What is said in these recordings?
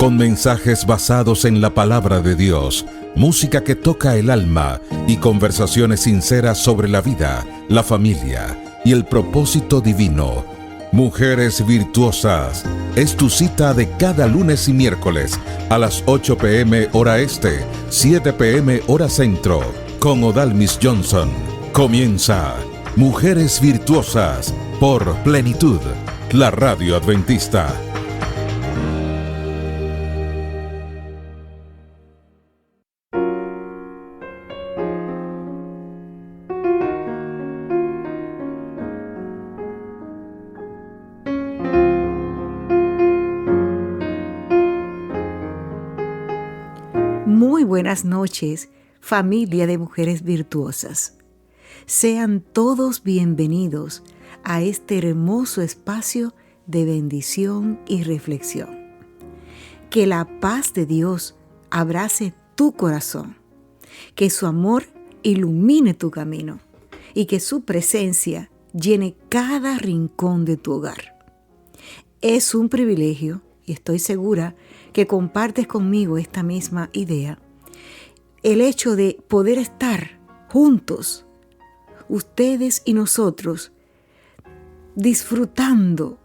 con mensajes basados en la palabra de Dios, música que toca el alma y conversaciones sinceras sobre la vida, la familia y el propósito divino. Mujeres Virtuosas es tu cita de cada lunes y miércoles a las 8 p.m. hora este, 7 p.m. hora centro, con Odalmis Johnson. Comienza Mujeres Virtuosas por Plenitud, la radio adventista. Muy buenas noches, familia de Mujeres Virtuosas. Sean todos bienvenidos a este hermoso espacio de bendición y reflexión. Que la paz de Dios abrace tu corazón, que su amor ilumine tu camino y que su presencia llene cada rincón de tu hogar. Es un privilegio, y estoy segura que compartes conmigo esta misma idea, el hecho de poder estar juntos, ustedes y nosotros, disfrutando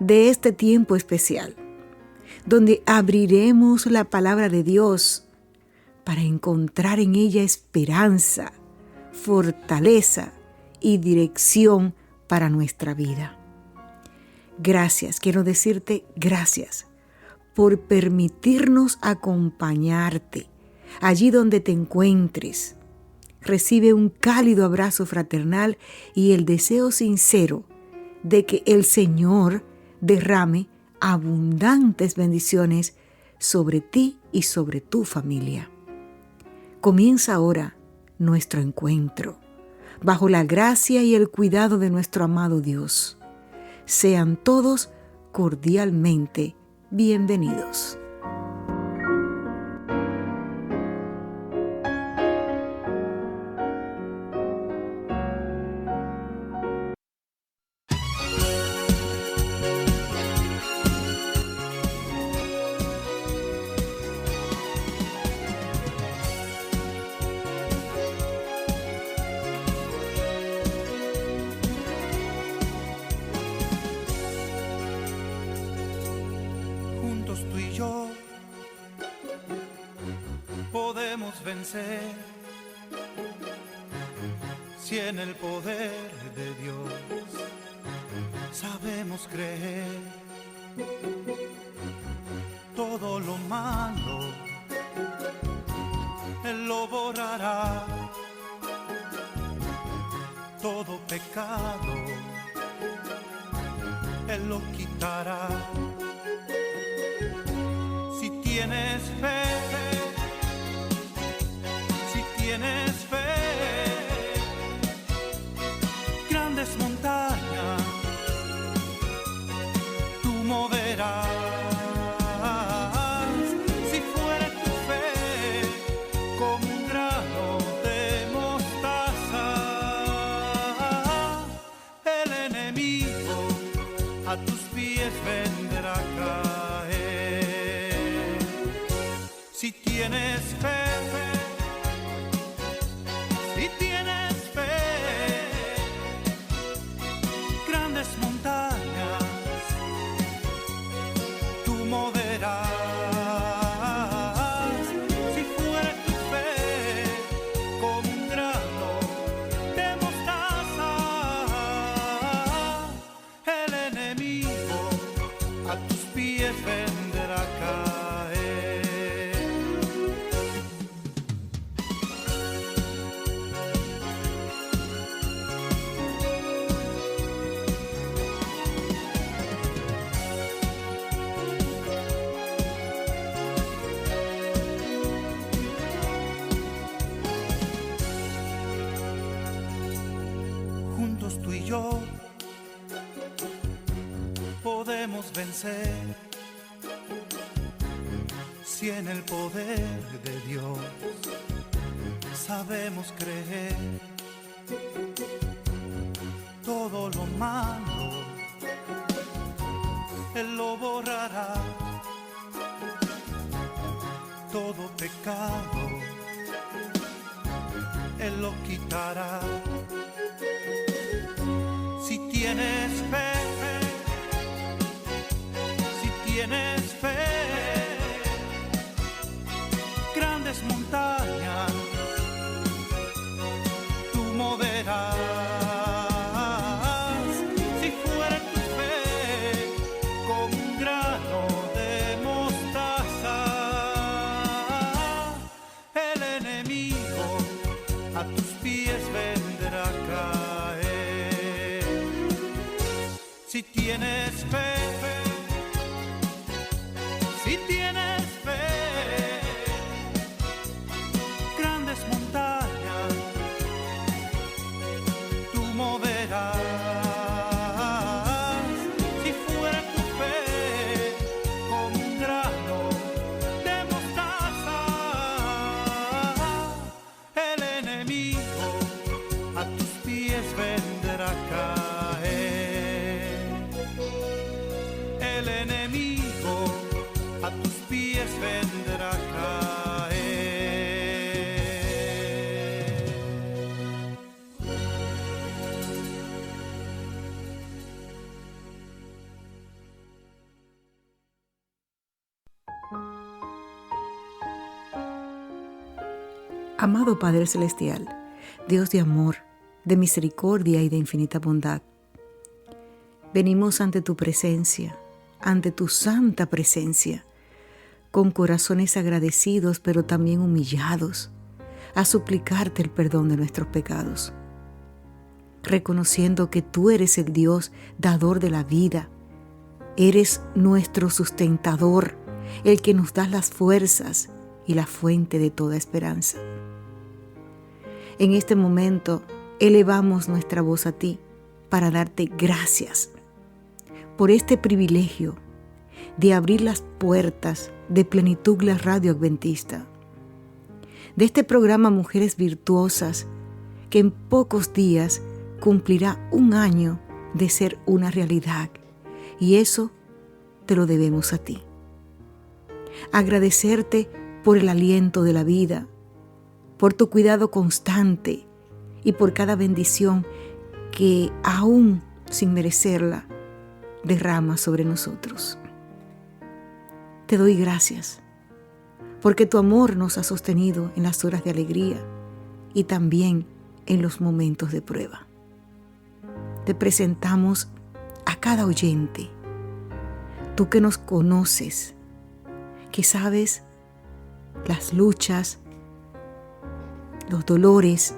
de este tiempo especial, donde abriremos la palabra de Dios para encontrar en ella esperanza, fortaleza y dirección para nuestra vida. Gracias, quiero decirte gracias por permitirnos acompañarte allí donde te encuentres. Recibe un cálido abrazo fraternal y el deseo sincero de que el Señor derrame abundantes bendiciones sobre ti y sobre tu familia. Comienza ahora nuestro encuentro, bajo la gracia y el cuidado de nuestro amado Dios. Sean todos cordialmente bienvenidos. Podemos vencer si en el poder de Dios sabemos creer. Todo lo malo Él lo borrará, todo pecado Él lo quitará. Si tienes fe, tienes fe, grandes montañas tú moverás. Si fuera tu fe como un grano de mostaza, el enemigo a tus pies vendrá a caer. Si tienes fe, tú y yo podemos vencer si en el poder de Dios sabemos creer. Todo lo malo Él lo borrará, todo pecado, Él lo quitará. Si tienes fe, si tienes fe, grandes montañas tú moverás. Si fuera tu fe como un grano de mostaza, el enemigo a tus pies vendrá a caer. Si tienes fe, si tienes fe, grandes montañas tú moverás. Si fuera tu fe como un grano de mostaza, el enemigo a tus pies vendrá a caer. El enemigo a tus pies vendrá a caer. Amado Padre Celestial, Dios de amor, de misericordia y de infinita bondad, venimos ante tu presencia, ante tu santa presencia, con corazones agradecidos pero también humillados, a suplicarte el perdón de nuestros pecados, reconociendo que tú eres el Dios dador de la vida, eres nuestro sustentador, el que nos da las fuerzas y la fuente de toda esperanza. En este momento elevamos nuestra voz a ti para darte gracias por este privilegio de abrir las puertas de Plenitud la Radio Adventista, de este programa Mujeres Virtuosas que en pocos días cumplirá 1 año de ser una realidad, y eso te lo debemos a ti. Agradecerte por el aliento de la vida, por tu cuidado constante y por cada bendición que aún sin merecerla derrama sobre nosotros. Te doy gracias porque tu amor nos ha sostenido en las horas de alegría y también en los momentos de prueba. Te presentamos a cada oyente, tú que nos conoces, que sabes las luchas, los dolores,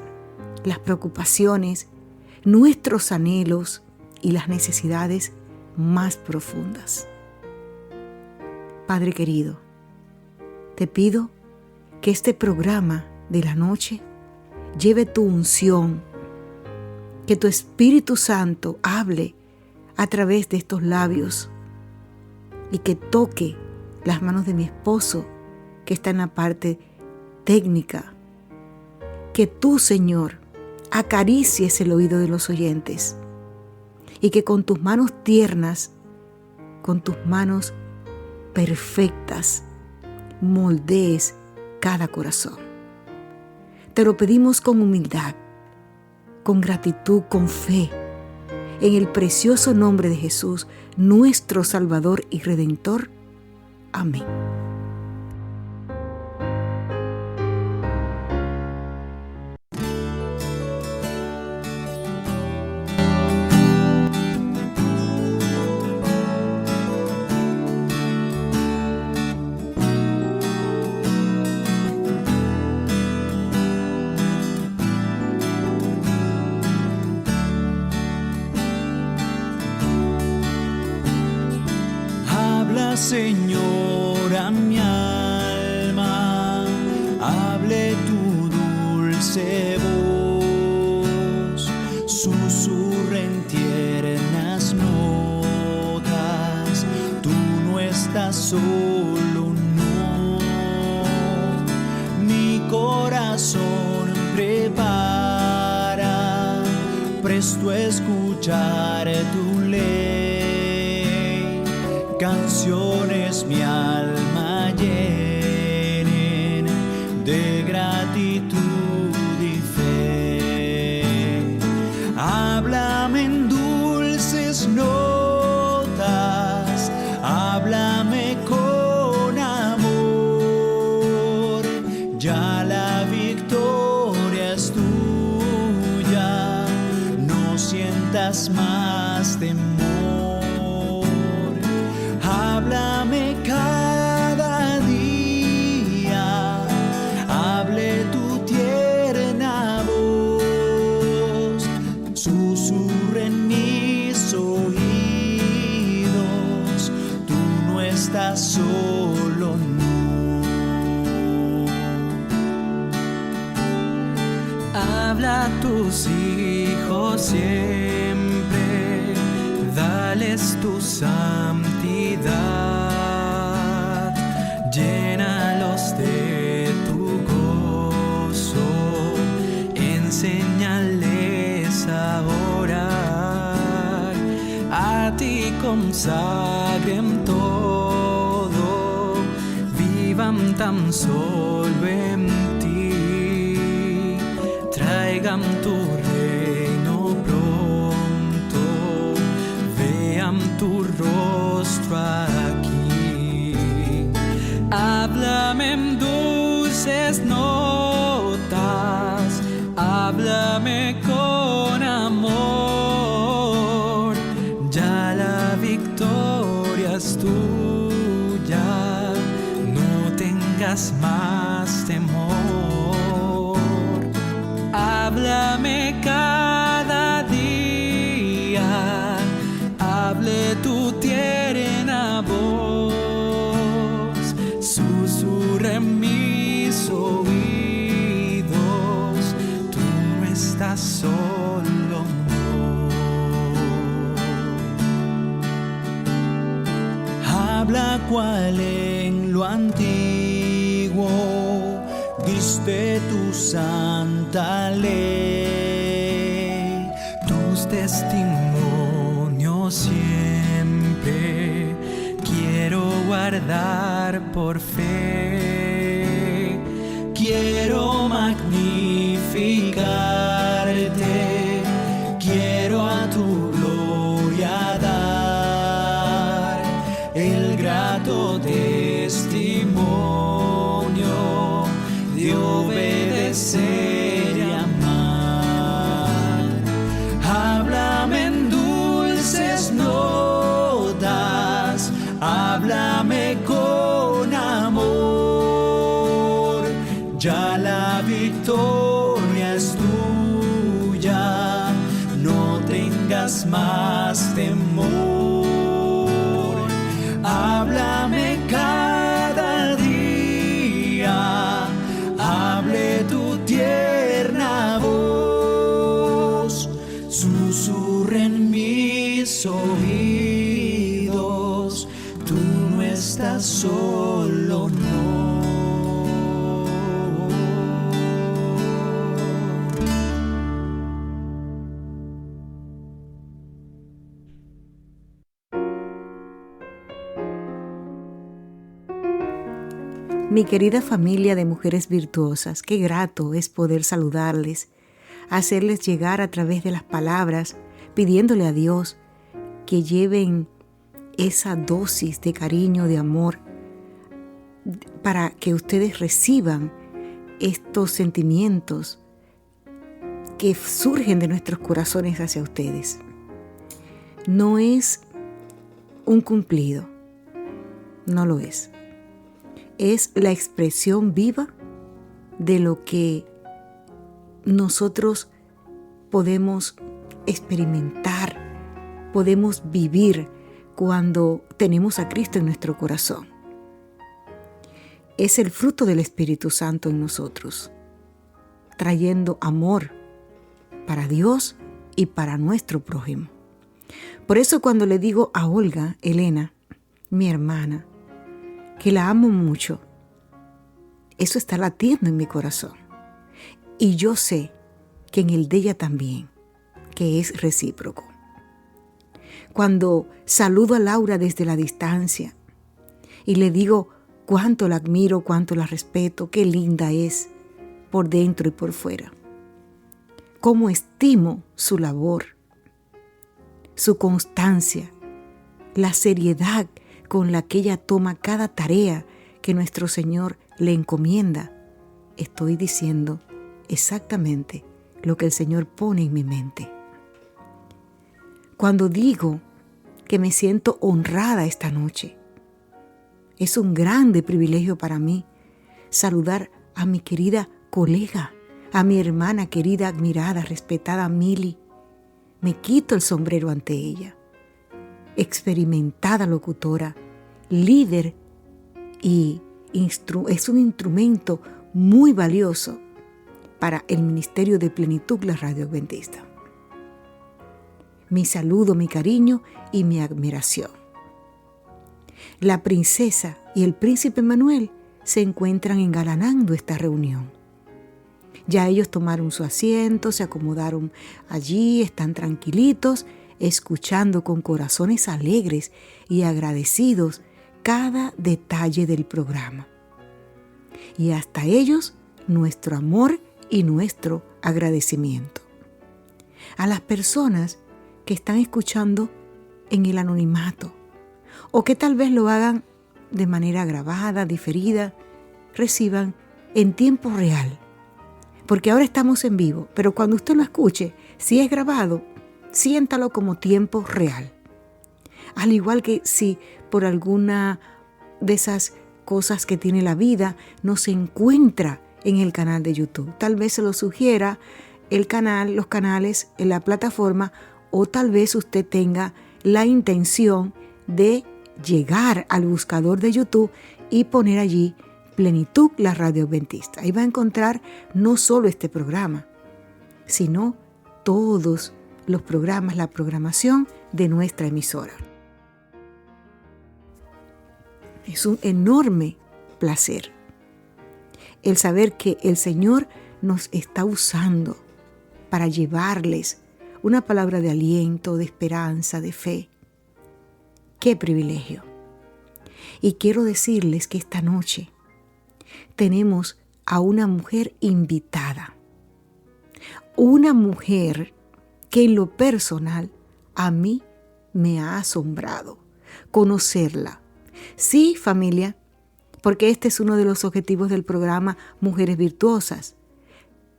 las preocupaciones, nuestros anhelos y las necesidades más profundas. Padre querido, te pido que este programa de la noche lleve tu unción, que tu Espíritu Santo hable a través de estos labios y que toque las manos de mi esposo que está en la parte técnica. Que tú, Señor, acaricies el oído de los oyentes y que con tus manos tiernas, con tus manos perfectas, moldees cada corazón. Te lo pedimos con humildad, con gratitud, con fe, en el precioso nombre de Jesús, nuestro Salvador y Redentor. Amén. Señor, a mi alma, hable tu dulce voz, susurra en tiernas notas, tú no estás solo, no, mi corazón prepara, presto a escuchar tu ley. Canciones mi alma llene, háblame con amor, ya la victoria es tuya, no sientas más temor. Háblame cada día, hable tu tierna voz, susurra en mis oídos, tú no estás solo, no. Habla a tus hijos siempre, dales tu santidad, llénalos de tu gozo, enséñales a orar, a ti consagren todo, vivan tan solo en ti, traigan tu reino pronto, vean tu rostro aquí. Háblame en dulces notas, háblame con amor, ya la victoria es tuya, no tengas más temor. Háblame cada día, hable tu tierna voz, susurra en mis oídos, tú no estás solo, no. Habla cual en lo antiguo diste tu santa ley, tus testimonios siempre quiero guardar por fe. quiero magnificarte, quiero a tu gloria dar el grato testimonio de obedecer y amar. Háblame en dulces notas, háblame con amor, ya la victoria es tuya, no tengas más temor. Háblame cada día, hable tu tierna voz, susurra en mis oídos, tú no estás solo, no. Mi querida familia de mujeres virtuosas, qué grato es poder saludarles, hacerles llegar a través de las palabras, pidiéndole a Dios que lleven esa dosis de cariño, de amor, para que ustedes reciban estos sentimientos que surgen de nuestros corazones hacia ustedes. No es un cumplido, no lo es. Es la expresión viva de lo que nosotros podemos experimentar, podemos vivir cuando tenemos a Cristo en nuestro corazón. Es el fruto del Espíritu Santo en nosotros, trayendo amor para Dios y para nuestro prójimo. Por eso cuando le digo a Olga, Elena, mi hermana, que la amo mucho, eso está latiendo en mi corazón. Y yo sé que en el de ella también, que es recíproco. Cuando saludo a Laura desde la distancia y le digo cuánto la admiro, cuánto la respeto, qué linda es por dentro y por fuera. Cómo estimo su labor, su constancia, la seriedad con la que ella toma cada tarea que nuestro Señor le encomienda, estoy diciendo exactamente lo que el Señor pone en mi mente. Cuando digo que me siento honrada esta noche, es un grande privilegio para mí saludar a mi querida colega, a mi hermana querida, admirada, respetada Mili. Me quito el sombrero ante ella. Experimentada locutora, líder y es un instrumento muy valioso para el Ministerio de Plenitud, la Radio Adventista. Mi saludo, mi cariño y mi admiración. La princesa y el príncipe Manuel se encuentran engalanando esta reunión. Ya ellos tomaron su asiento, se acomodaron allí, están tranquilitos, escuchando con corazones alegres y agradecidos cada detalle del programa. Y hasta ellos, nuestro amor y nuestro agradecimiento. A las personas que están escuchando en el anonimato o que tal vez lo hagan de manera grabada, diferida, reciban en tiempo real. Porque ahora estamos en vivo, pero cuando usted lo escuche, si es grabado, siéntalo como tiempo real. Al igual que si por alguna de esas cosas que tiene la vida no se encuentra en el canal de YouTube. Tal vez se lo sugiera el canal, los canales en la plataforma, o tal vez usted tenga la intención de llegar al buscador de YouTube y poner allí Plenitud, la Radio Adventista. Ahí va a encontrar no solo este programa, sino todos los programas, la programación de nuestra emisora. Es un enorme placer el saber que el Señor nos está usando para llevarles una palabra de aliento, de esperanza, de fe. ¡Qué privilegio! Y quiero decirles que esta noche tenemos a una mujer invitada. Una mujer que en lo personal a mí me ha asombrado conocerla. Sí, familia, porque este es uno de los objetivos del programa Mujeres Virtuosas,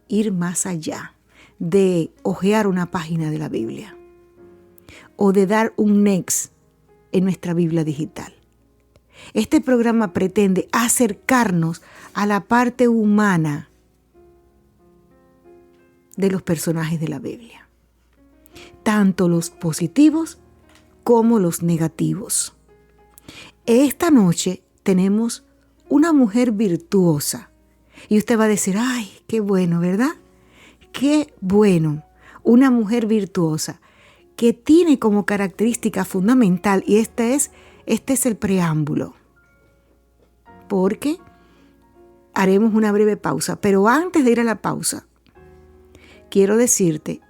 ir más allá de hojear una página de la Biblia o de dar un next en nuestra Biblia digital. Este programa pretende acercarnos a la parte humana de los personajes de la Biblia, tanto los positivos como los negativos. Esta noche tenemos una mujer virtuosa y usted va a decir, ¡ay, qué bueno!, ¿verdad? ¡Qué bueno! Una mujer virtuosa que tiene como característica fundamental, y este es el preámbulo, porque haremos una breve pausa, pero antes de ir a la pausa, quiero decirte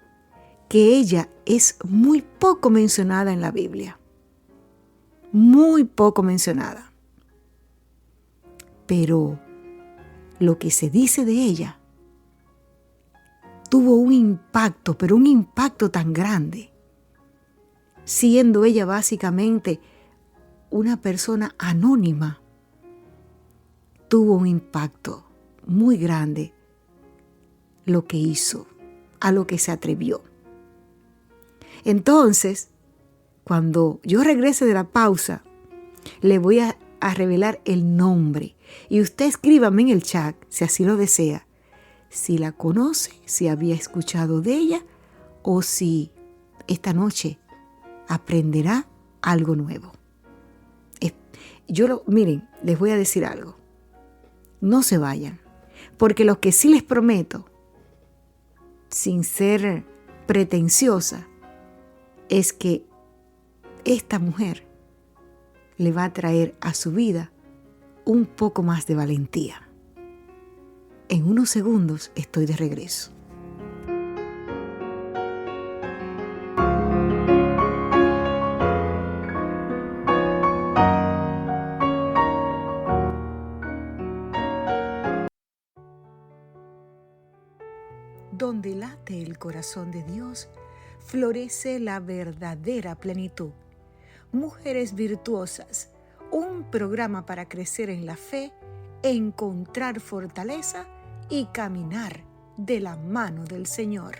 que ella es muy poco mencionada en la Biblia, muy poco mencionada, pero lo que se dice de ella tuvo un impacto, pero un impacto tan grande, siendo ella básicamente una persona anónima, tuvo un impacto muy grande lo que hizo, a lo que se atrevió. Entonces, cuando yo regrese de la pausa, le voy a revelar el nombre y usted escríbame en el chat, si así lo desea, si la conoce, si había escuchado de ella o si esta noche aprenderá algo nuevo. Miren, les voy a decir algo. No se vayan, porque lo que sí les prometo, sin ser pretenciosa, es que esta mujer le va a traer a su vida un poco más de valentía. En unos segundos estoy de regreso. Donde late el corazón de Dios, florece la verdadera plenitud. Mujeres Virtuosas, un programa para crecer en la fe, encontrar fortaleza y caminar de la mano del Señor.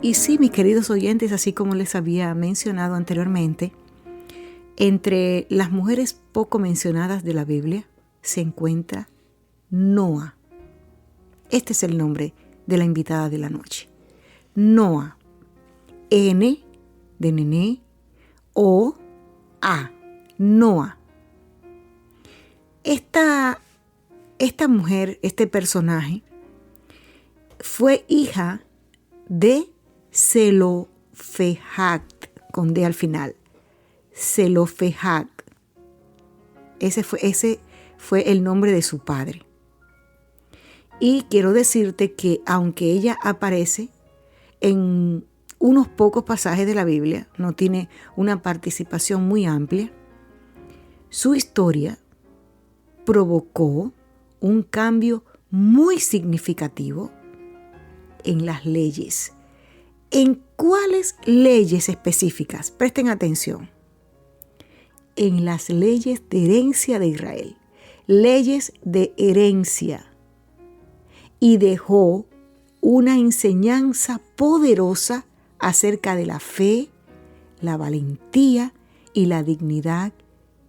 Y sí, mis queridos oyentes, así como les había mencionado anteriormente, entre las mujeres poco mencionadas de la Biblia se encuentra Noa. Este es el nombre de la invitada de la noche. Noa. N de nené, O, A. Noa. Esta mujer, este personaje, fue hija de Zelofehad, con D al final. Zelofehad. Ese fue el nombre de su padre. Y quiero decirte que aunque ella aparece en unos pocos pasajes de la Biblia, no tiene una participación muy amplia, su historia provocó un cambio muy significativo en las leyes. ¿En cuáles leyes específicas? Presten atención. En las leyes de herencia de Israel. Leyes de herencia. Y dejó una enseñanza poderosa acerca de la fe, la valentía y la dignidad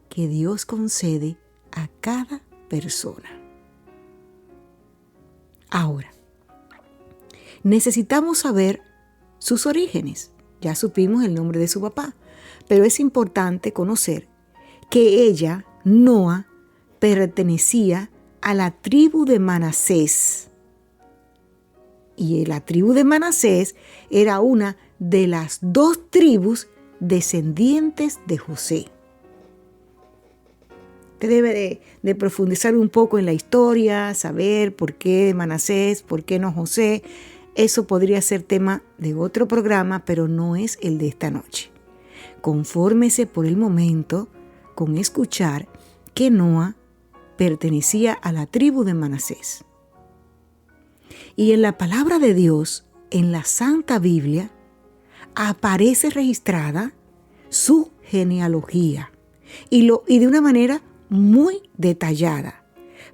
que Dios concede a cada persona. Ahora, necesitamos saber sus orígenes. Ya supimos el nombre de su papá, pero es importante conocer que ella, Noa, pertenecía a la tribu de Manasés. Y la tribu de Manasés era una de las 2 tribus descendientes de José. Usted debe de profundizar un poco en la historia, saber por qué Manasés, por qué no José. Eso podría ser tema de otro programa, pero no es el de esta noche. Confórmese por el momento con escuchar que Noa pertenecía a la tribu de Manasés. Y en la palabra de Dios, en la Santa Biblia, aparece registrada su genealogía y de una manera muy detallada.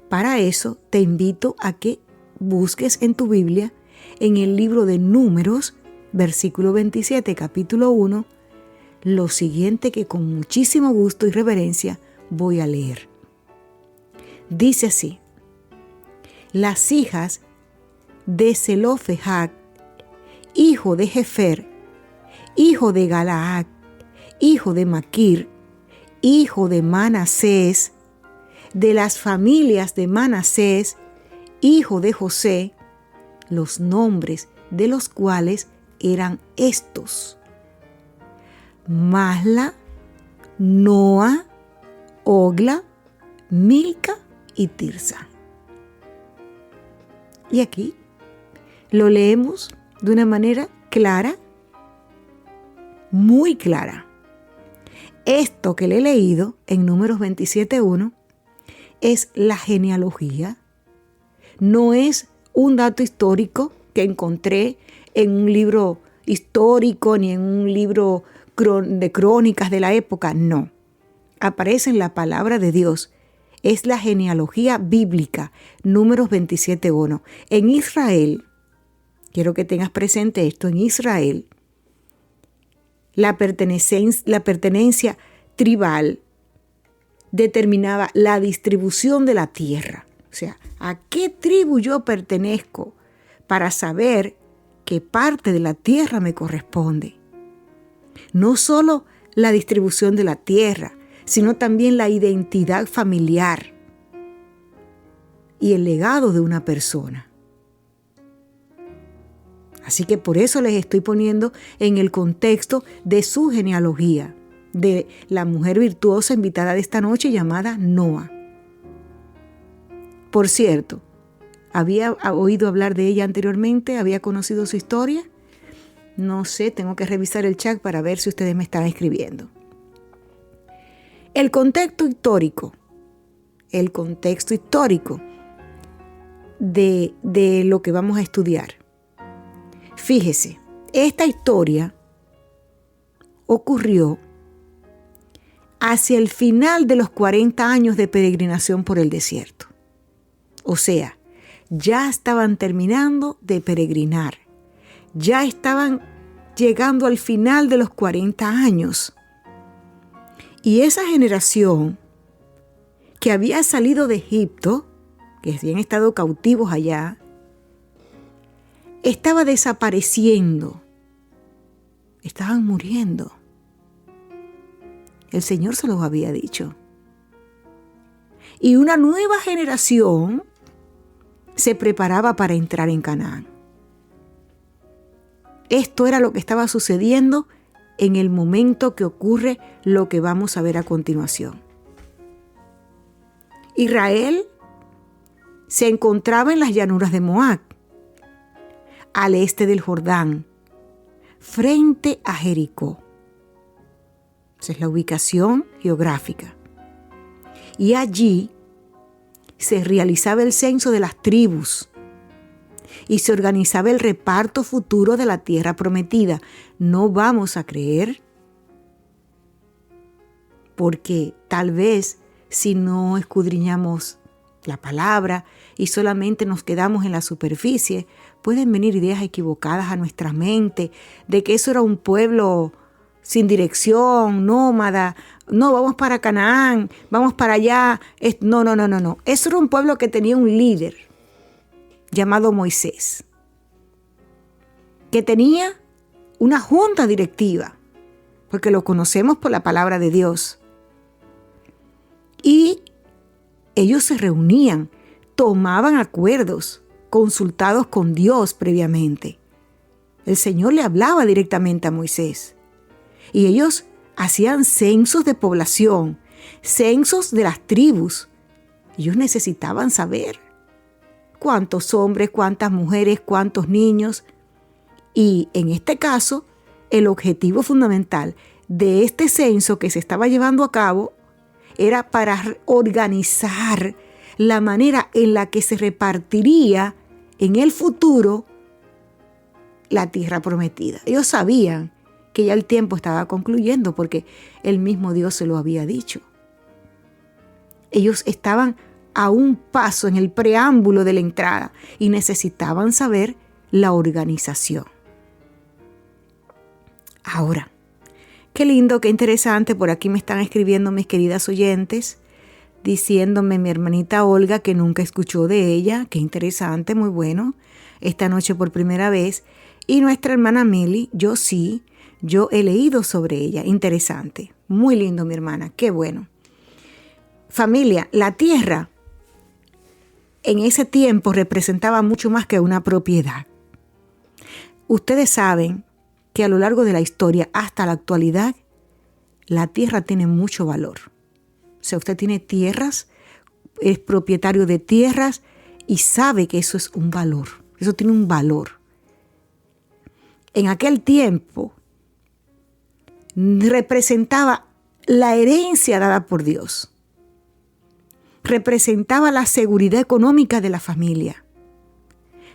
Para eso te invito a que busques en tu Biblia, en el libro de Números, versículo 27, capítulo 1, lo siguiente que con muchísimo gusto y reverencia voy a leer. Dice así: las hijas de Zelofehad, hijo de Jefer, hijo de Galaad, hijo de Maquir, hijo de Manasés, de las familias de Manasés, hijo de José, los nombres de los cuales eran estos: Mahla, Noa, Ogla, Milca y Tirsa. Y aquí lo leemos de una manera clara, muy clara. Esto que le he leído en Números 27:1 es la genealogía, no es un dato histórico que encontré en un libro histórico ni en un libro de crónicas de la época, no. Aparece en la palabra de Dios. Es la genealogía bíblica, Números 27:1. En Israel, quiero que tengas presente esto, en Israel, la pertenencia tribal determinaba la distribución de la tierra. O sea, ¿a qué tribu yo pertenezco para saber qué parte de la tierra me corresponde? No solo la distribución de la tierra, sino también la identidad familiar y el legado de una persona. Así que por eso les estoy poniendo en el contexto de su genealogía, de la mujer virtuosa invitada de esta noche llamada Noa. Por cierto, ¿había oído hablar de ella anteriormente? ¿Había conocido su historia? No sé, tengo que revisar el chat para ver si ustedes me están escribiendo. El contexto histórico de lo que vamos a estudiar. Fíjese, esta historia ocurrió hacia el final de los 40 años de peregrinación por el desierto. O sea, ya estaban terminando de peregrinar. Ya estaban llegando al final de los 40 años. Y esa generación que había salido de Egipto, que habían estado cautivos allá, estaba desapareciendo. Estaban muriendo. El Señor se los había dicho. Y una nueva generación se preparaba para entrar en Canaán. Esto era lo que estaba sucediendo en el momento que ocurre lo que vamos a ver a continuación. Israel se encontraba en las llanuras de Moab, al este del Jordán, frente a Jericó. Esa es la ubicación geográfica. Y allí se realizaba el censo de las tribus y se organizaba el reparto futuro de la tierra prometida. No vamos a creer, porque tal vez si no escudriñamos la palabra y solamente nos quedamos en la superficie, pueden venir ideas equivocadas a nuestra mente de que eso era un pueblo sin dirección, nómada. No, vamos para Canaán, vamos para allá. No. Eso era un pueblo que tenía un líder llamado Moisés, que tenía una junta directiva, porque lo conocemos por la palabra de Dios. Y ellos se reunían, tomaban acuerdos, consultados con Dios previamente. El Señor le hablaba directamente a Moisés. Y ellos hacían censos de población, censos de las tribus. Ellos necesitaban saber cuántos hombres, cuántas mujeres, cuántos niños. Y en este caso, el objetivo fundamental de este censo que se estaba llevando a cabo era para organizar la manera en la que se repartiría en el futuro la tierra prometida. Ellos sabían que ya el tiempo estaba concluyendo porque el mismo Dios se lo había dicho. Ellos estaban a un paso en el preámbulo de la entrada y necesitaban saber la organización. Ahora, qué lindo, qué interesante. Por aquí me están escribiendo mis queridas oyentes, diciéndome mi hermanita Olga que nunca escuchó de ella. Qué interesante, muy bueno. Esta noche por primera vez. Y nuestra hermana Mili, yo sí, yo he leído sobre ella. Interesante. Muy lindo, mi hermana. Qué bueno. Familia, la tierra en ese tiempo representaba mucho más que una propiedad. Ustedes saben que a lo largo de la historia hasta la actualidad, la tierra tiene mucho valor. O sea, usted tiene tierras, es propietario de tierras y sabe que eso es un valor. Eso tiene un valor. En aquel tiempo representaba la herencia dada por Dios. Representaba la seguridad económica de la familia.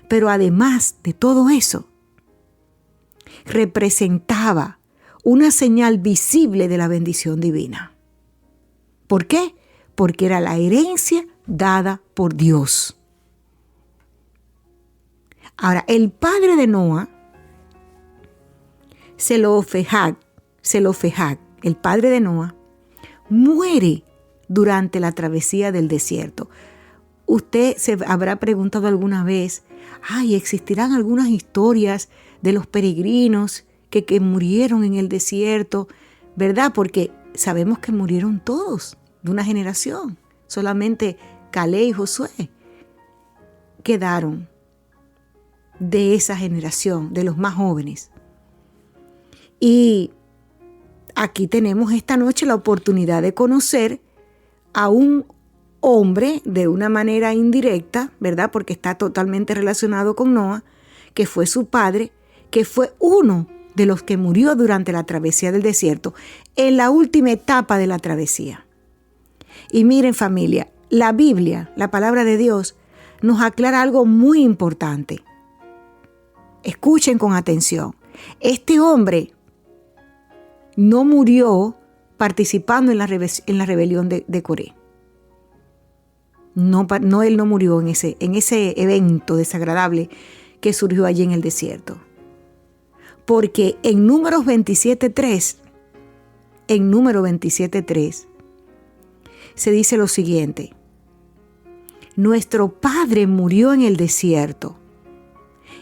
Pero además de todo eso, representaba una señal visible de la bendición divina. ¿Por qué? Porque era la herencia dada por Dios. Ahora, el padre de Noa, Zelofehad, el padre de Noa, muere durante la travesía del desierto. Usted se habrá preguntado alguna vez, ¿existirán algunas historias de los peregrinos que murieron en el desierto? ¿Verdad? Porque sabemos que murieron todos de una generación. Solamente Caleb y Josué quedaron de esa generación, de los más jóvenes. Y aquí tenemos esta noche la oportunidad de conocer a un hombre de una manera indirecta, ¿verdad? Porque está totalmente relacionado con Noa, que fue su padre, que fue uno de los que murió durante la travesía del desierto, en la última etapa de la travesía. Y miren, familia, la Biblia, la palabra de Dios, nos aclara algo muy importante. Escuchen con atención. Este hombre no murió participando en la rebelión de Coré. No, él no murió en ese evento desagradable que surgió allí en el desierto. Porque en Números 27:3, se dice lo siguiente: nuestro padre murió en el desierto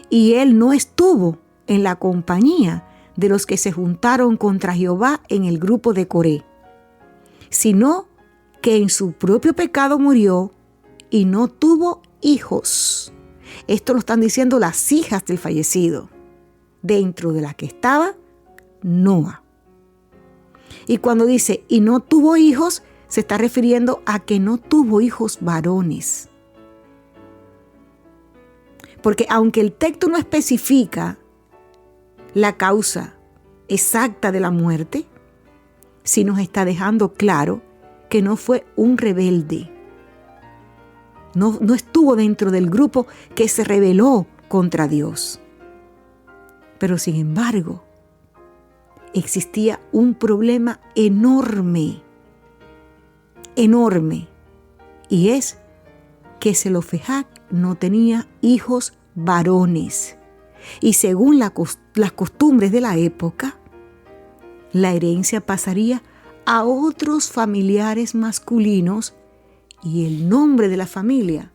y él no estuvo en la compañía de los que se juntaron contra Jehová en el grupo de Coré, sino que en su propio pecado murió y no tuvo hijos. Esto lo están diciendo las hijas del fallecido, dentro de las que estaba Noa. Y cuando dice y no tuvo hijos, se está refiriendo a que no tuvo hijos varones. Porque aunque el texto no especifica la causa exacta de la muerte, sí nos está dejando claro que no fue un rebelde. No estuvo dentro del grupo que se rebeló contra Dios. Pero sin embargo, existía un problema enorme, y es que Zelofehad no tenía hijos varones. Y según las costumbres de la época, la herencia pasaría a otros familiares masculinos y el nombre de la familia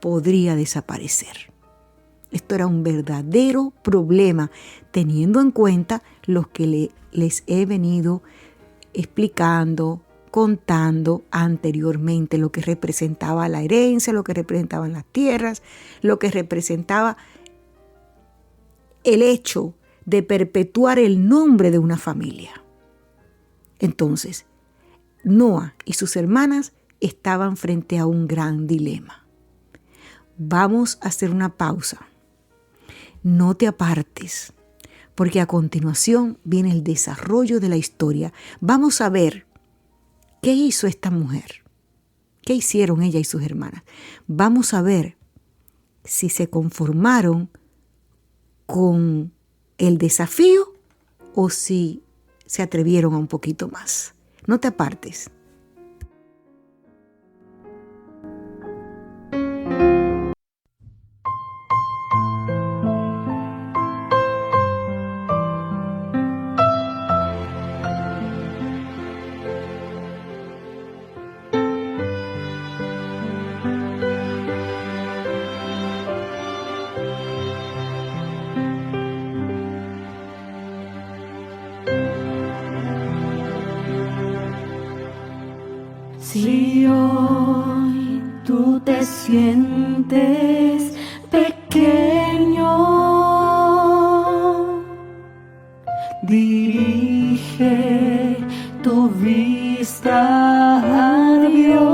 podría desaparecer. Esto era un verdadero problema, teniendo en cuenta lo que les he venido explicando, contando anteriormente, lo que representaba la herencia, lo que representaban las tierras, lo que representaba el hecho de perpetuar el nombre de una familia. Entonces, Noa y sus hermanas estaban frente a un gran dilema. Vamos a hacer una pausa. No te apartes, porque a continuación viene el desarrollo de la historia. Vamos a ver qué hizo esta mujer, qué hicieron ella y sus hermanas. Vamos a ver si se conformaron con el desafío o si se atrevieron a un poquito más. No te apartes. Si hoy tú te sientes pequeño, dirige tu vista a Dios.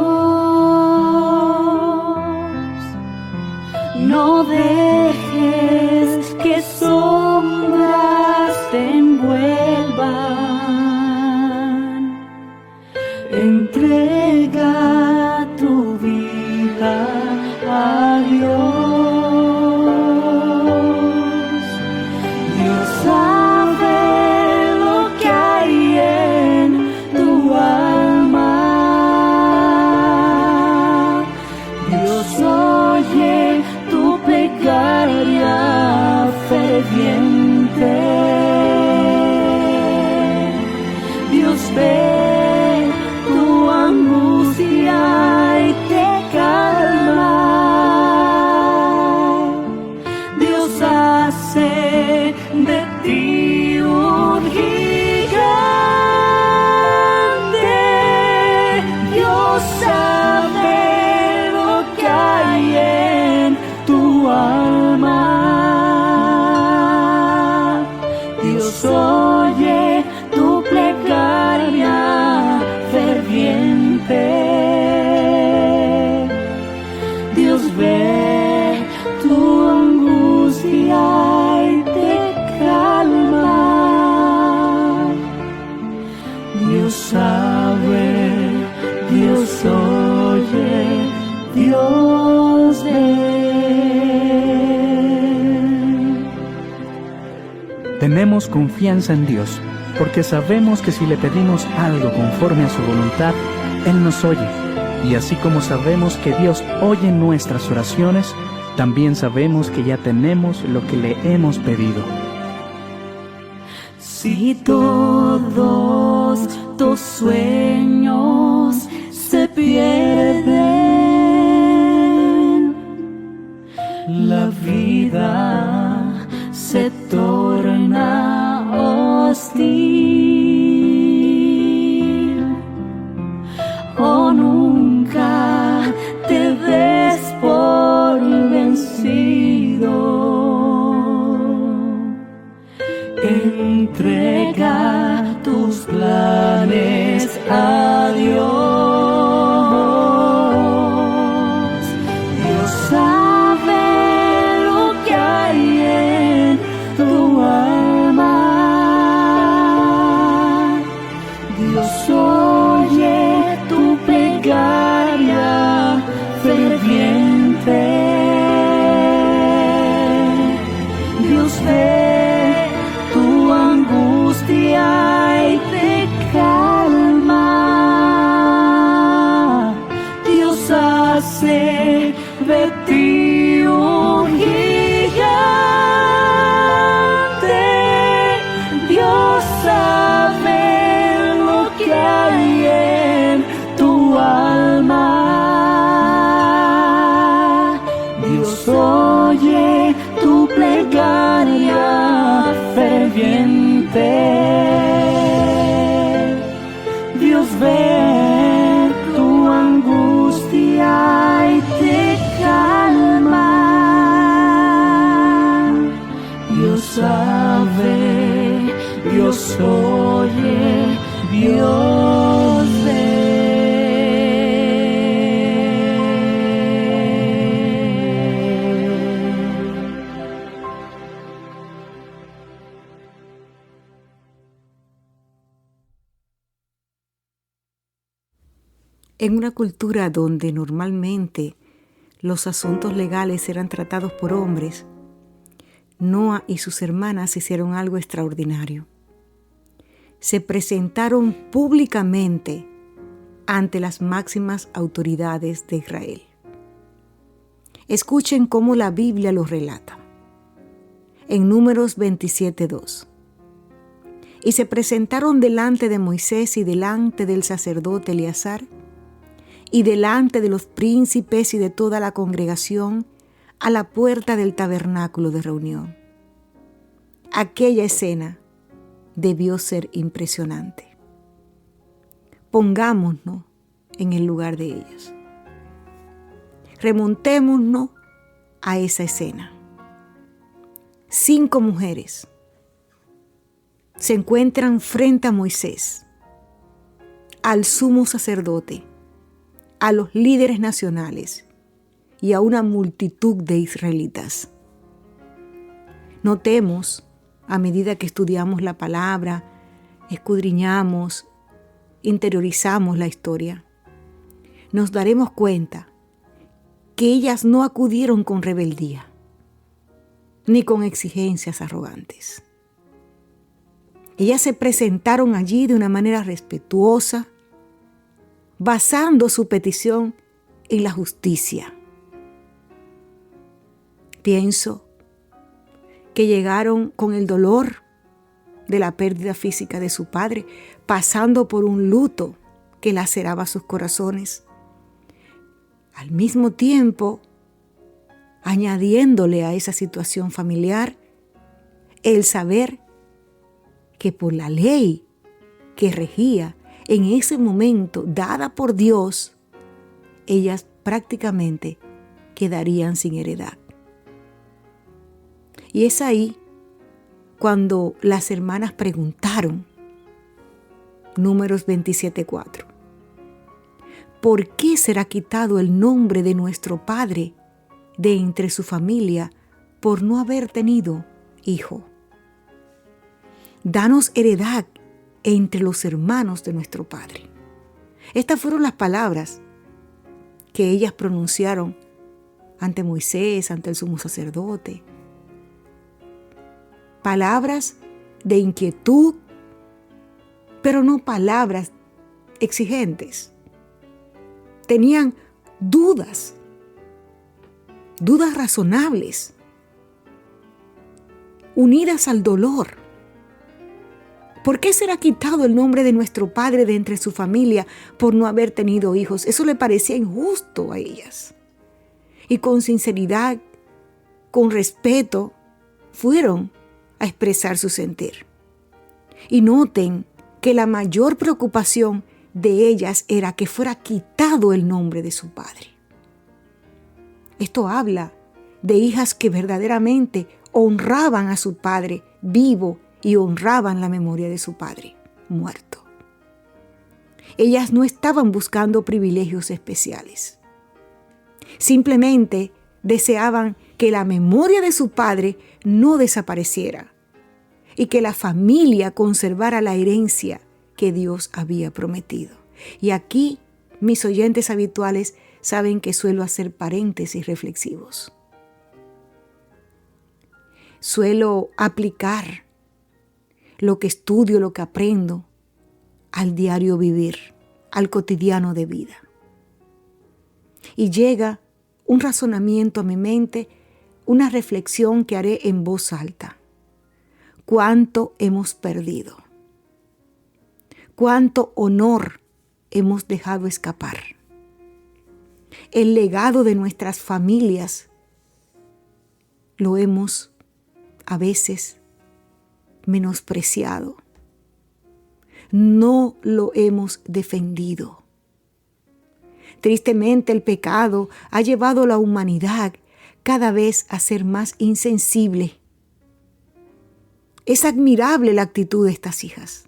No dejes que sombras te envuelvan. Entrega tu vida a Dios. Dios sabe lo que hay en tu alma. Dios oye tu plegaria ferviente. Dios ve y te calma. Dios hace de ti un gigante. Dios sabe lo que hay en tu alma. Dios oye tu plegaria ferviente. Dios ve tu angustia y te calma. Tenemos confianza en Dios, porque sabemos que si le pedimos algo conforme a su voluntad, Él nos oye. Y así como sabemos que Dios oye nuestras oraciones, también sabemos que ya tenemos lo que le hemos pedido. Si todos tus sueños se pierden, la vida se torna hostil. Oh, nunca te des por vencido. Entrega tus planes a Dios. Dios sabe lo que hay en tu alma. Dios oye tu plegaria ferviente. Dios ve tu angustia y te calma. Dios hace de ti un gigante. Dios sabe lo que hay en tu alma. Dios oye tu plegaria ferviente. Dios ve tu angustia y te calma. Dios sabe, Dios oye, Dios ve. En una cultura donde normalmente los asuntos legales eran tratados por hombres, Noa y sus hermanas hicieron algo extraordinario. Se presentaron públicamente ante las máximas autoridades de Israel. Escuchen cómo la Biblia lo relata. En Números 27:2. Y se presentaron delante de Moisés y delante del sacerdote Eleazar y delante de los príncipes y de toda la congregación a la puerta del tabernáculo de reunión. Aquella escena debió ser impresionante. Pongámonos en el lugar de ellos. Remontémonos a esa escena. 5 mujeres se encuentran frente a Moisés, al sumo sacerdote, a los líderes nacionales y a una multitud de israelitas. Notemos, a medida que estudiamos la palabra, escudriñamos, interiorizamos la historia, nos daremos cuenta que ellas no acudieron con rebeldía, ni con exigencias arrogantes. Ellas se presentaron allí de una manera respetuosa, basando su petición en la justicia. Pienso que llegaron con el dolor de la pérdida física de su padre, pasando por un luto que laceraba sus corazones. Al mismo tiempo, añadiéndole a esa situación familiar el saber que por la ley que regía en ese momento, dada por Dios, ellas prácticamente quedarían sin heredad. Y es ahí cuando las hermanas preguntaron, Números 27:4, ¿por qué será quitado el nombre de nuestro padre de entre su familia por no haber tenido hijo? Danos heredad entre los hermanos de nuestro padre. Estas fueron las palabras que ellas pronunciaron ante Moisés, ante el sumo sacerdote. Palabras de inquietud, pero no palabras exigentes. Tenían dudas razonables, unidas al dolor. ¿Por qué será quitado el nombre de nuestro padre de entre su familia por no haber tenido hijos? Eso le parecía injusto a ellas. Y con sinceridad, con respeto, fueron a expresar su sentir. Y noten que la mayor preocupación de ellas era que fuera quitado el nombre de su padre. Esto habla de hijas que verdaderamente honraban a su padre vivo y honraban la memoria de su padre muerto. Ellas no estaban buscando privilegios especiales. Simplemente deseaban que la memoria de su padre no desapareciera y que la familia conservara la herencia que Dios había prometido. Y aquí mis oyentes habituales saben que suelo hacer paréntesis reflexivos. Suelo aplicar lo que estudio, lo que aprendo al diario vivir, al cotidiano de vida. Y llega un razonamiento a mi mente, una reflexión que haré en voz alta. ¿Cuánto hemos perdido? ¿Cuánto honor hemos dejado escapar? El legado de nuestras familias lo hemos a veces menospreciado. No lo hemos defendido. Tristemente, el pecado ha llevado a la humanidad cada vez a ser más insensible. Es admirable la actitud de estas hijas,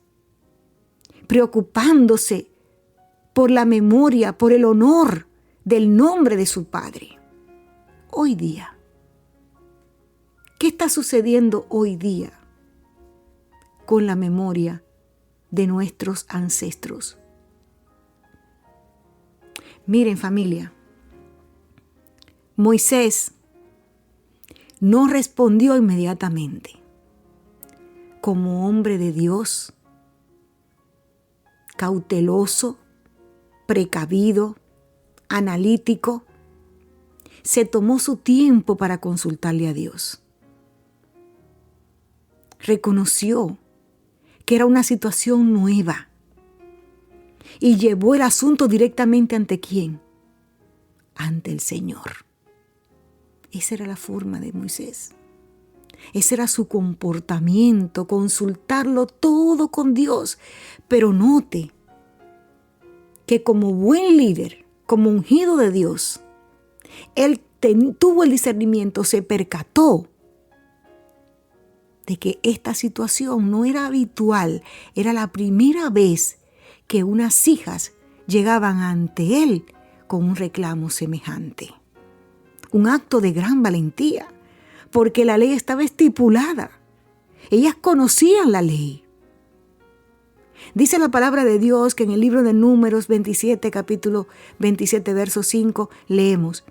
preocupándose por la memoria, por el honor del nombre de su padre. Hoy día, ¿qué está sucediendo hoy día con la memoria de nuestros ancestros? Miren, familia, Moisés no respondió inmediatamente. Como hombre de Dios, cauteloso, precavido, analítico, se tomó su tiempo para consultarle a Dios. Reconoció que era una situación nueva y llevó el asunto directamente ante ¿quién? Ante el Señor. Esa era la forma de Moisés. Ese era su comportamiento, consultarlo todo con Dios. Pero note que como buen líder, como ungido de Dios, él tuvo el discernimiento, se percató de que esta situación no era habitual, era la primera vez que unas hijas llegaban ante él con un reclamo semejante. Un acto de gran valentía, porque la ley estaba estipulada. Ellas conocían la ley. Dice la palabra de Dios que en el libro de Números 27, capítulo 27, verso 5, leemos: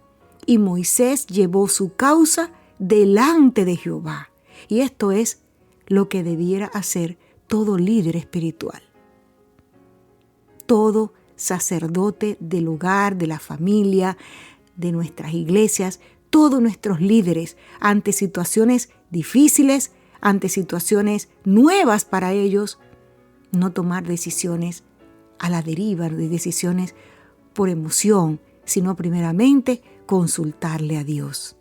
y Moisés llevó su causa delante de Jehová. Y esto es lo que debiera hacer todo líder espiritual. Todo sacerdote del hogar, de la familia, de nuestras iglesias, todos nuestros líderes ante situaciones difíciles, ante situaciones nuevas para ellos, no tomar decisiones a la deriva, de decisiones por emoción, sino primeramente consultarle a Dios.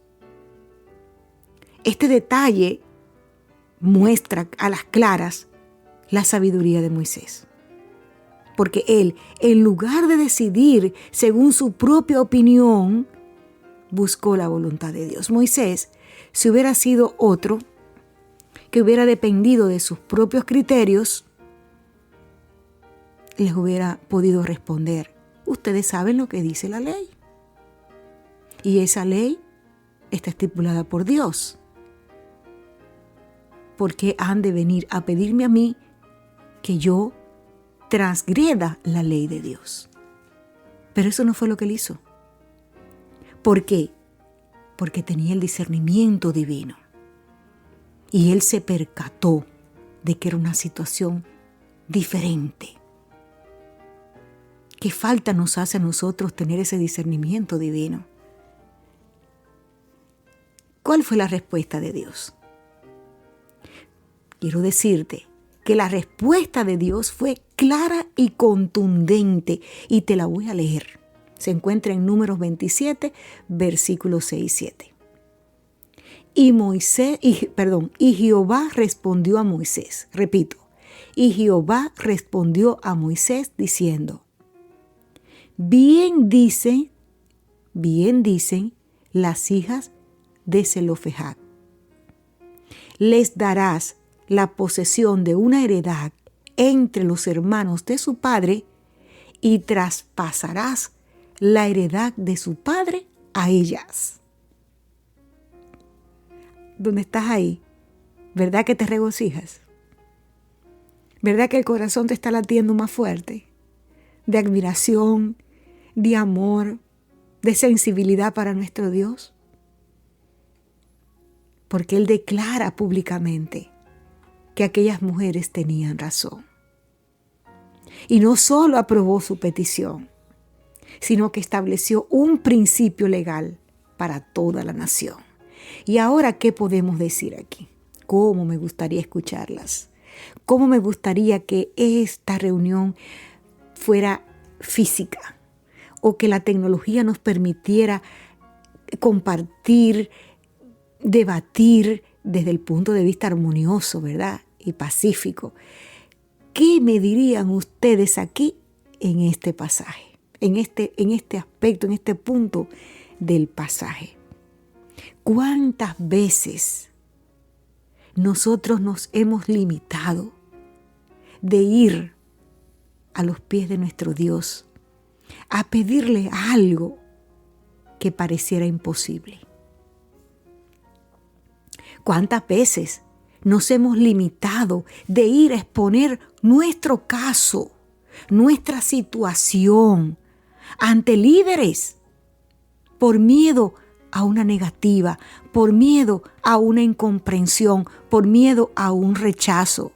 Este detalle muestra a las claras la sabiduría de Moisés. Porque él, en lugar de decidir según su propia opinión, buscó la voluntad de Dios. Moisés, si hubiera sido otro, que hubiera dependido de sus propios criterios, les hubiera podido responder: ustedes saben lo que dice la ley. Y esa ley está estipulada por Dios. ¿Por qué han de venir a pedirme a mí que yo transgreda la ley de Dios? Pero eso no fue lo que él hizo. ¿Por qué? Porque tenía el discernimiento divino. Y él se percató de que era una situación diferente. ¿Qué falta nos hace a nosotros tener ese discernimiento divino? ¿Cuál fue la respuesta de Dios? Quiero decirte que la respuesta de Dios fue clara y contundente, y te la voy a leer. Se encuentra en Números 27, versículos 6 y 7. Y Jehová respondió a Moisés, repito, y Jehová respondió a Moisés diciendo: bien dicen las hijas de Zelofehad, les darás la posesión de una heredad entre los hermanos de su padre, y traspasarás la heredad de su padre a ellas. ¿Dónde estás ahí? ¿Verdad que te regocijas? ¿Verdad que el corazón te está latiendo más fuerte? De admiración, de amor, de sensibilidad para nuestro Dios. Porque Él declara públicamente que aquellas mujeres tenían razón. Y no solo aprobó su petición, sino que estableció un principio legal para toda la nación. Y ahora, ¿qué podemos decir aquí? ¿Cómo me gustaría escucharlas? ¿Cómo me gustaría que esta reunión fuera física? O que la tecnología nos permitiera compartir, debatir desde el punto de vista armonioso, ¿verdad? Y pacífico. ¿Qué me dirían ustedes aquí en este pasaje? En este aspecto, en este punto del pasaje. ¿Cuántas veces nosotros nos hemos limitado de ir a los pies de nuestro Dios a pedirle algo que pareciera imposible? ¿Cuántas veces nos hemos limitado de ir a exponer nuestro caso, nuestra situación ante líderes por miedo a una negativa, por miedo a una incomprensión, por miedo a un rechazo?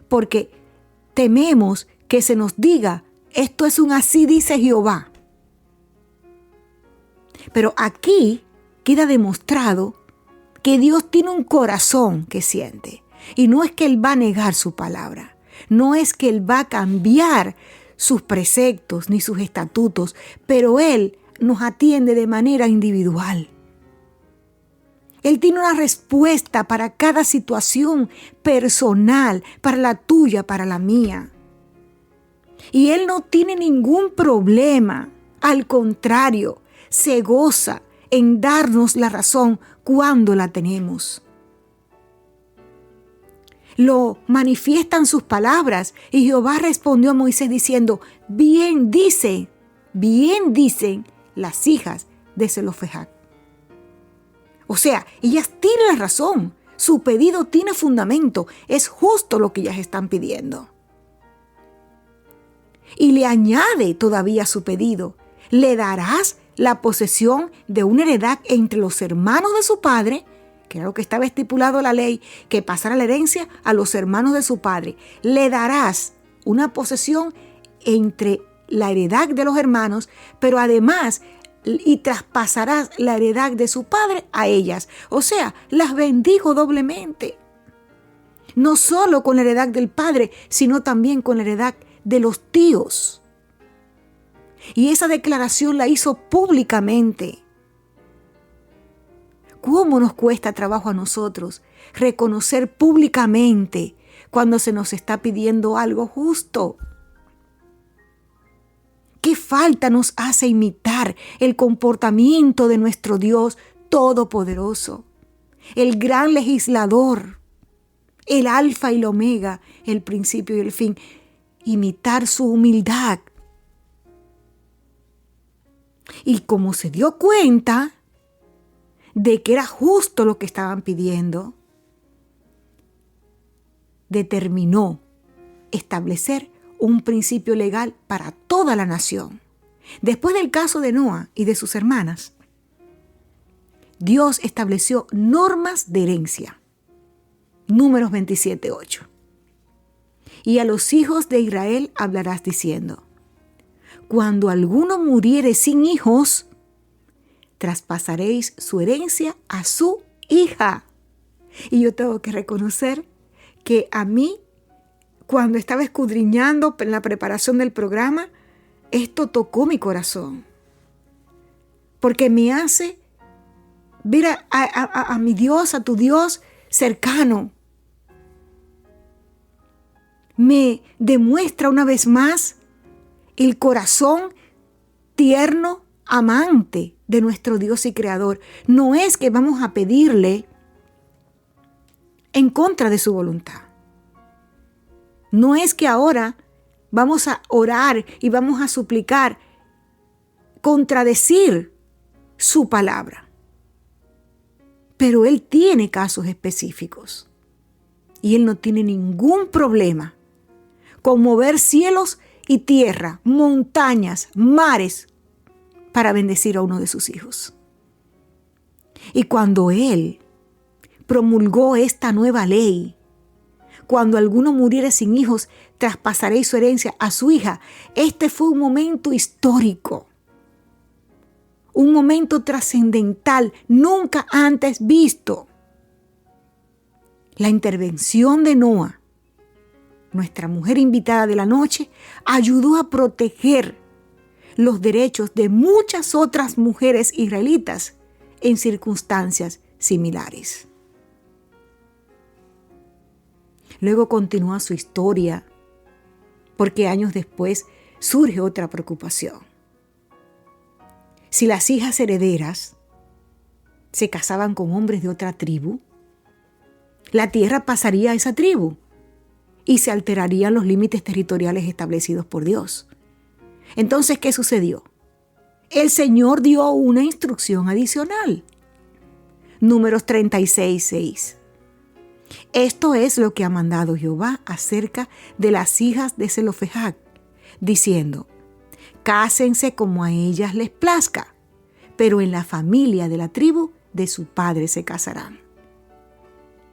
Porque tememos que se nos diga: esto es un así dice Jehová. Pero aquí queda demostrado que Dios tiene un corazón que siente. Y no es que Él va a negar su palabra. No es que Él va a cambiar sus preceptos ni sus estatutos. Pero Él nos atiende de manera individual. Él tiene una respuesta para cada situación personal, para la tuya, para la mía. Y Él no tiene ningún problema. Al contrario, se goza en darnos la razón cuando la tenemos. Lo manifiestan sus palabras, y Jehová respondió a Moisés diciendo: bien dicen las hijas de Zelofehad. O sea, ellas tienen la razón. Su pedido tiene fundamento. Es justo lo que ellas están pidiendo. Y le añade todavía su pedido: le darás la posesión de una heredad entre los hermanos de su padre, que era lo que estaba estipulado en la ley, que pasara la herencia a los hermanos de su padre. Le darás una posesión entre la heredad de los hermanos, pero además y traspasarás la heredad de su padre a ellas. O sea, las bendijo doblemente. No solo con la heredad del padre, sino también con la heredad de los tíos. Y esa declaración la hizo públicamente. ¿Cómo nos cuesta trabajo a nosotros reconocer públicamente cuando se nos está pidiendo algo justo? ¿Qué falta nos hace imitar el comportamiento de nuestro Dios Todopoderoso, el gran legislador, el alfa y el omega, el principio y el fin? Imitar su humildad. Y como se dio cuenta de que era justo lo que estaban pidiendo, determinó establecer un principio legal para toda la nación. Después del caso de Noa y de sus hermanas, Dios estableció normas de herencia. Números 27:8. Y a los hijos de Israel hablarás diciendo: cuando alguno muriere sin hijos, traspasaréis su herencia a su hija. Y yo tengo que reconocer que a mí, cuando estaba escudriñando en la preparación del programa, esto tocó mi corazón. Porque me hace ver a mi Dios, a tu Dios cercano. Me demuestra una vez más el corazón tierno, amante de nuestro Dios y Creador. No es que vamos a pedirle en contra de su voluntad. No es que ahora vamos a orar y vamos a suplicar, contradecir su palabra. Pero Él tiene casos específicos. Y Él no tiene ningún problema con mover cielos y tierra, montañas, mares, para bendecir a uno de sus hijos. Y cuando Él promulgó esta nueva ley, cuando alguno muriere sin hijos, traspasaréis su herencia a su hija. Este fue un momento histórico, un momento trascendental, nunca antes visto. La intervención de Noa, nuestra mujer invitada de la noche, ayudó a proteger los derechos de muchas otras mujeres israelitas en circunstancias similares. Luego continúa su historia, porque años después surge otra preocupación. Si las hijas herederas se casaban con hombres de otra tribu, la tierra pasaría a esa tribu y se alterarían los límites territoriales establecidos por Dios. Entonces, ¿qué sucedió? El Señor dio una instrucción adicional. Números 36:6. Esto es lo que ha mandado Jehová acerca de las hijas de Zelofejad, diciendo: cásense como a ellas les plazca, pero en la familia de la tribu de su padre se casarán.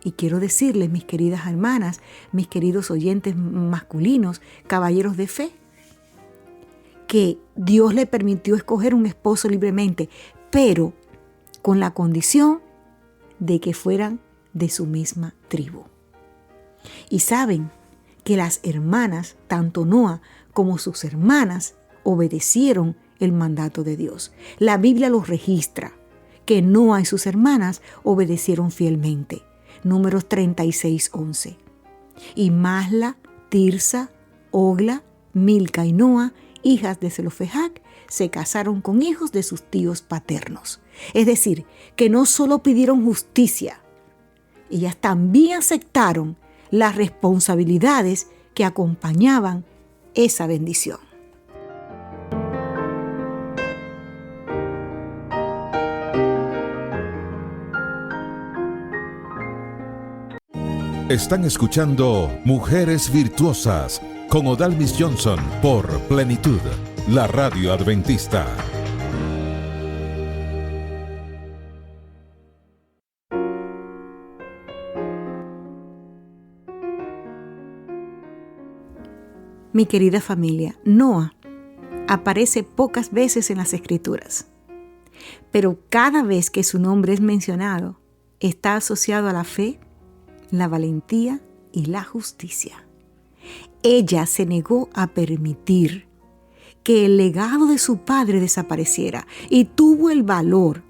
Y quiero decirles, mis queridas hermanas, mis queridos oyentes masculinos, caballeros de fe, que Dios le permitió escoger un esposo libremente, pero con la condición de que fueran de su misma tribu. Y saben que las hermanas, tanto Noa como sus hermanas, obedecieron el mandato de Dios. La Biblia los registra, que Noa y sus hermanas obedecieron fielmente. Números 36:11. Y Masla, Tirsa, Ogla, Milca y Noa, hijas de Zelofejad, se casaron con hijos de sus tíos paternos. Es decir, que no solo pidieron justicia, ellas también aceptaron las responsabilidades que acompañaban esa bendición. Están escuchando Mujeres Virtuosas con Odalmis Johnson por Plenitud, la radio adventista. Mi querida familia, Noa aparece pocas veces en las Escrituras, pero cada vez que su nombre es mencionado, está asociado a la fe, la valentía y la justicia. Ella se negó a permitir que el legado de su padre desapareciera y tuvo el valor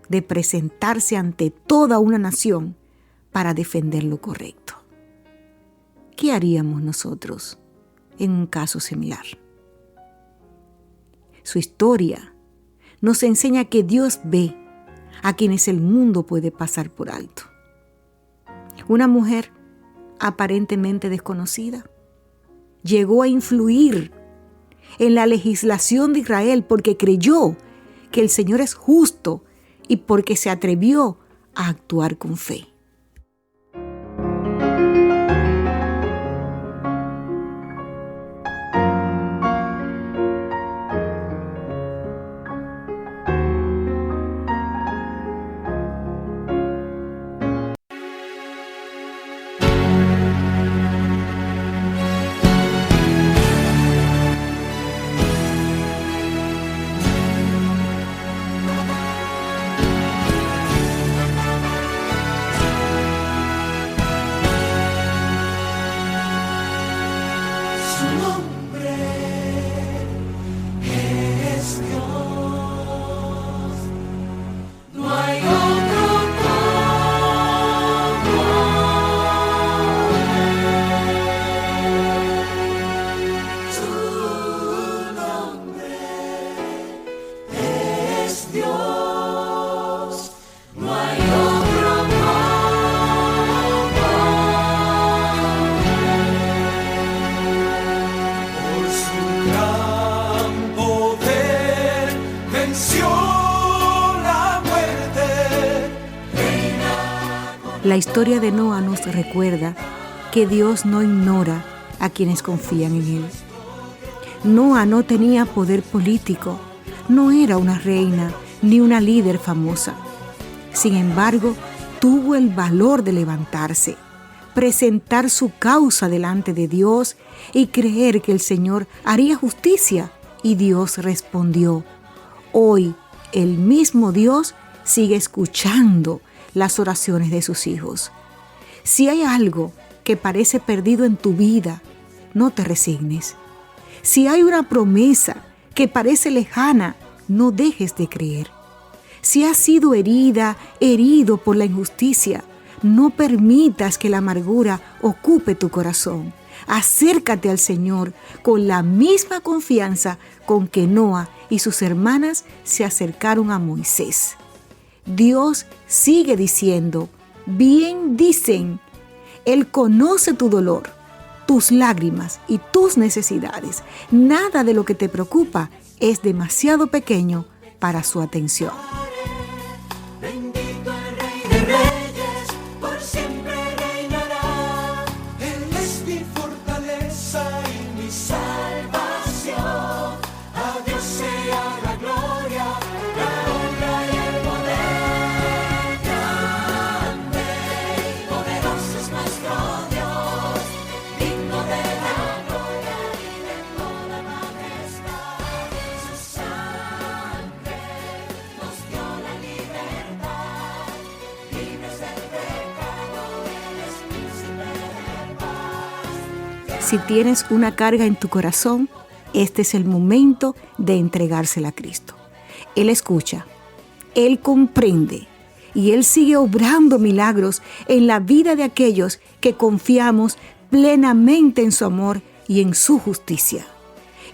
de presentarse ante toda una nación para defender lo correcto. ¿Qué haríamos nosotros en un caso similar? Su historia nos enseña que Dios ve a quienes el mundo puede pasar por alto. Una mujer aparentemente desconocida llegó a influir en la legislación de Israel porque creyó que el Señor es justo y porque se atrevió a actuar con fe. La historia de Noa nos recuerda que Dios no ignora a quienes confían en Él. Noa no tenía poder político, no era una reina ni una líder famosa. Sin embargo, tuvo el valor de levantarse, presentar su causa delante de Dios y creer que el Señor haría justicia. Y Dios respondió. Hoy, el mismo Dios sigue escuchando las oraciones de sus hijos. Si hay algo que parece perdido en tu vida, no te resignes. Si hay una promesa que parece lejana, no dejes de creer. Si has sido herido por la injusticia, no permitas que la amargura ocupe tu corazón. Acércate al Señor con la misma confianza con que Noa y sus hermanas se acercaron a Moisés. Dios sigue diciendo, bien dicen, Él conoce tu dolor, tus lágrimas y tus necesidades. Nada de lo que te preocupa es demasiado pequeño para su atención. Bendito el Rey de Reyes, por siempre reinará. Él es mi fortaleza y mi salvación. A Dios sea la gloria, la honra y el poder. Grande y poderoso es nuestro Dios, digno de la gloria y de toda majestad. Su sangre nos dio la libertad, libres del pecado, Él es príncipe de paz. Si tienes una carga en tu corazón, este es el momento de entregársela a Cristo. Él escucha, Él comprende y Él sigue obrando milagros en la vida de aquellos que confiamos plenamente en su amor y en su justicia.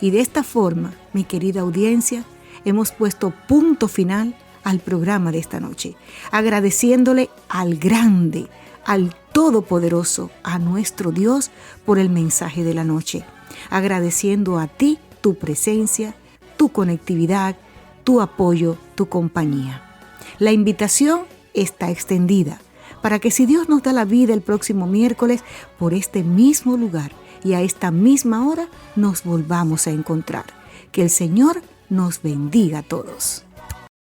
Y de esta forma, mi querida audiencia, hemos puesto punto final al programa de esta noche, agradeciéndole al grande, al todopoderoso, a nuestro Dios por el mensaje de la noche, agradeciendo a ti tu presencia, tu conectividad, tu apoyo, tu compañía. La invitación está extendida para que si Dios nos da la vida el próximo miércoles por este mismo lugar y a esta misma hora nos volvamos a encontrar. Que el Señor nos bendiga a todos.